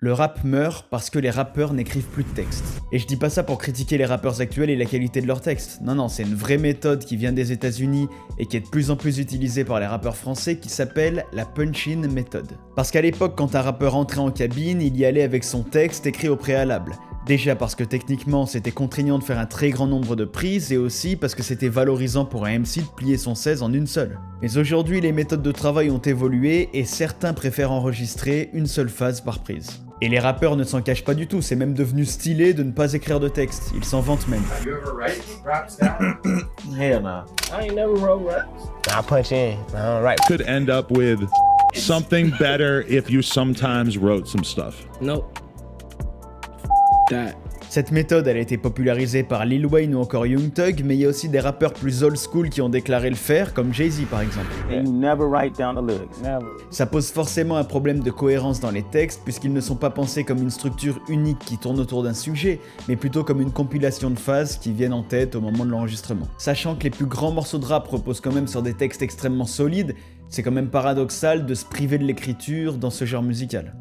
Le rap meurt parce que les rappeurs n'écrivent plus de textes. Et je dis pas ça pour critiquer les rappeurs actuels et la qualité de leurs textes. Non, c'est une vraie méthode qui vient des États-Unis et qui est de plus en plus utilisée par les rappeurs français qui s'appelle la punch-in méthode. Parce qu'à l'époque, quand un rappeur entrait en cabine, il y allait avec son texte écrit au préalable. Déjà parce que techniquement c'était contraignant de faire un très grand nombre de prises et aussi parce que c'était valorisant pour un MC de plier son 16 en une seule. Mais aujourd'hui les méthodes de travail ont évolué et certains préfèrent enregistrer une seule phase par prise. Et les rappeurs ne s'en cachent pas du tout, c'est même devenu stylé de ne pas écrire de texte, ils s'en vantent même. Have you ever write raps down? Hell no. I ain't never wrote raps. I punch in. I don't write. Could end up with something better if you sometimes wrote some stuff. Nope. That. Cette méthode elle a été popularisée par Lil Wayne ou encore Young Thug, mais il y a aussi des rappeurs plus old school qui ont déclaré le faire, comme Jay-Z par exemple. And you never write down the lyrics. Never. Ça pose forcément un problème de cohérence dans les textes, puisqu'ils ne sont pas pensés comme une structure unique qui tourne autour d'un sujet, mais plutôt comme une compilation de phases qui viennent en tête au moment de l'enregistrement. Sachant que les plus grands morceaux de rap reposent quand même sur des textes extrêmement solides, c'est quand même paradoxal de se priver de l'écriture dans ce genre musical.